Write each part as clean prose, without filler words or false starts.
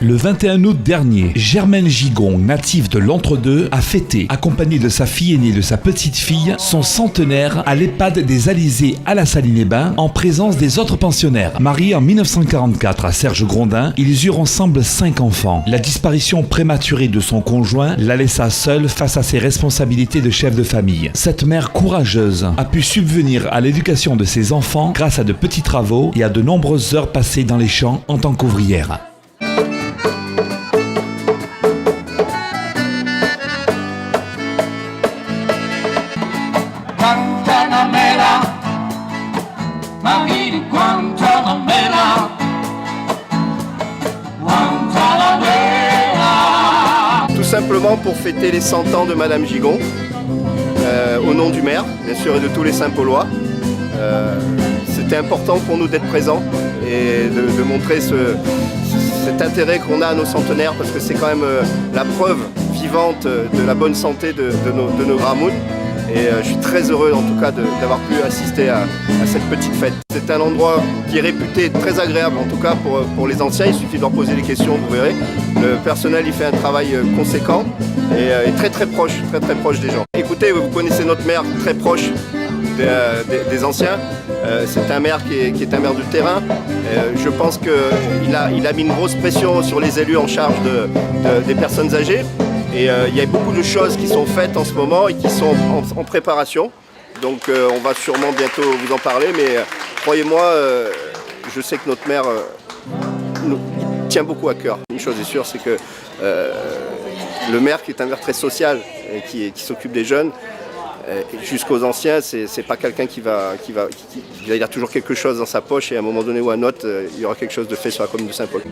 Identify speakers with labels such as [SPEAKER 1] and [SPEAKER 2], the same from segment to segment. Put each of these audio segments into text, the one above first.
[SPEAKER 1] Le 21 août dernier, Germaine Gigon, native de l'Entre-deux, a fêté, accompagnée de sa fille aînée et de sa petite-fille, son centenaire à l'EHPAD des Alizés à la Saline-les-Bains, en présence des autres pensionnaires. Mariés en 1944 à Serge Grondin, ils eurent ensemble 5 enfants. La disparition prématurée de son conjoint la laissa seule face à ses responsabilités de chef de famille. Cette mère courageuse a pu subvenir à l'éducation de ses enfants grâce à de petits travaux et à de nombreuses heures passées dans les champs en tant qu'ouvrière.
[SPEAKER 2] Tout simplement pour fêter les 100 ans de Madame Gigon, au nom du maire, bien sûr, et de tous les Saint-Paulois. C'était important pour nous d'être présents et de montrer cet intérêt qu'on a à nos centenaires, parce que c'est quand même la preuve vivante de la bonne santé de nos Ramounes. Et je suis très heureux en tout cas d'avoir pu assister à cette petite fête. C'est un endroit qui est réputé très agréable en tout cas pour les anciens. Il suffit de leur poser des questions, vous verrez. Le personnel il fait un travail conséquent et très proche des gens. Écoutez, vous connaissez notre maire très proche des anciens. C'est un maire qui est un maire de terrain. Je pense qu'il a mis une grosse pression sur les élus en charge des personnes âgées. Et il y a beaucoup de choses qui sont faites en ce moment et qui sont en préparation. Donc on va sûrement bientôt vous en parler, mais croyez-moi, je sais que notre maire nous tient beaucoup à cœur. Une chose est sûre, c'est que le maire qui est un maire très social et qui s'occupe des jeunes, jusqu'aux anciens, c'est pas quelqu'un il a toujours quelque chose dans sa poche et à un moment donné ou à un autre, il y aura quelque chose de fait sur la commune de Saint-Paul.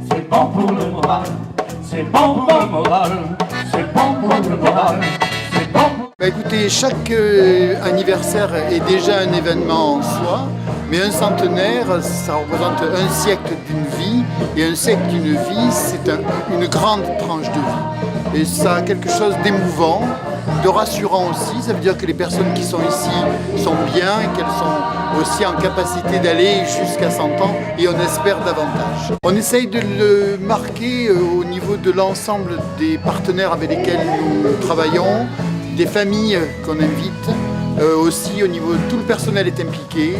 [SPEAKER 3] C'est bon pour le moral, c'est bon pour le moral, c'est bon pour...
[SPEAKER 4] Écoutez, chaque anniversaire est déjà un événement en soi, mais un centenaire, ça représente un siècle d'une vie, et un siècle d'une vie, c'est une grande tranche de vie. Et ça a quelque chose d'émouvant, de rassurant aussi. Ça veut dire que les personnes qui sont ici sont bien et qu'elles sont aussi en capacité d'aller jusqu'à 100 ans et on espère davantage. On essaye de le marquer au niveau de l'ensemble des partenaires avec lesquels nous travaillons, des familles qu'on invite, aussi au niveau de tout le personnel est impliqué.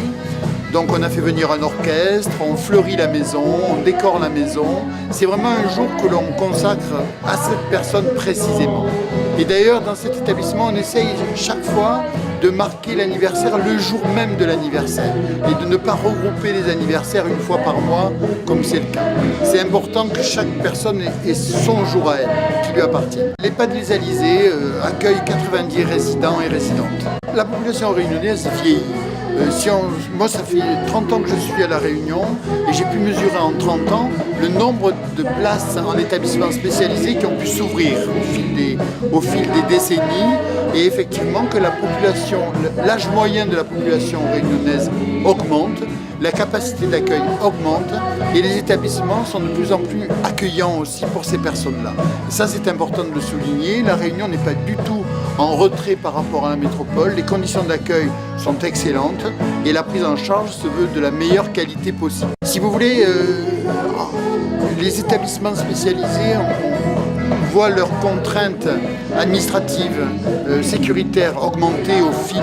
[SPEAKER 4] Donc on a fait venir un orchestre, on fleurit la maison, on décore la maison. C'est vraiment un jour que l'on consacre à cette personne précisément. Et d'ailleurs, dans cet établissement, on essaye chaque fois de marquer l'anniversaire le jour même de l'anniversaire et de ne pas regrouper les anniversaires une fois par mois, comme c'est le cas. C'est important que chaque personne ait son jour à elle, qui lui appartient. L'EHPAD des Alizés accueille 90 résidents et résidentes. La population réunionnaise vieillit. Moi, ça fait 30 ans que je suis à La Réunion et j'ai pu mesurer en 30 ans le nombre de places en établissements spécialisés qui ont pu s'ouvrir au fil des décennies et effectivement que l'âge moyen de la population réunionnaise augmente, la capacité d'accueil augmente et les établissements sont de plus en plus accueillants aussi pour ces personnes-là. Et ça, c'est important de le souligner. La Réunion n'est pas du tout en retrait par rapport à la métropole. Les conditions d'accueil sont excellentes et la prise en charge se veut de la meilleure qualité possible. Si vous voulez, les établissements spécialisés voient leurs contraintes administratives, sécuritaires augmenter au fil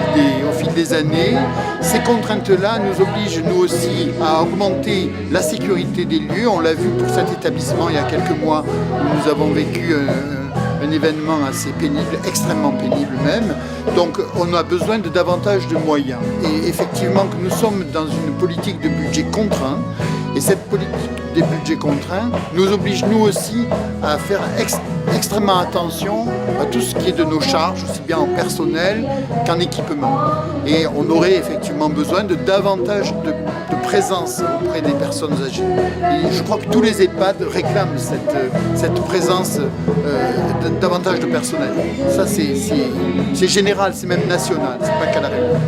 [SPEAKER 4] des années. Ces contraintes-là nous obligent nous aussi à augmenter la sécurité des lieux. On l'a vu pour cet établissement il y a quelques mois où nous avons vécu un événement assez pénible, extrêmement pénible même. Donc on a besoin de davantage de moyens. Et effectivement que nous sommes dans une politique de budget contraint et cette politique des budgets contraints nous oblige nous aussi à faire extrêmement attention à tout ce qui est de nos charges, aussi bien en personnel qu'en équipement. Et on aurait effectivement besoin de davantage de présence auprès des personnes âgées. Et je crois que tous les EHPAD réclament cette présence davantage de personnel. Ça c'est général, c'est même national, c'est pas qu'à La Réunion.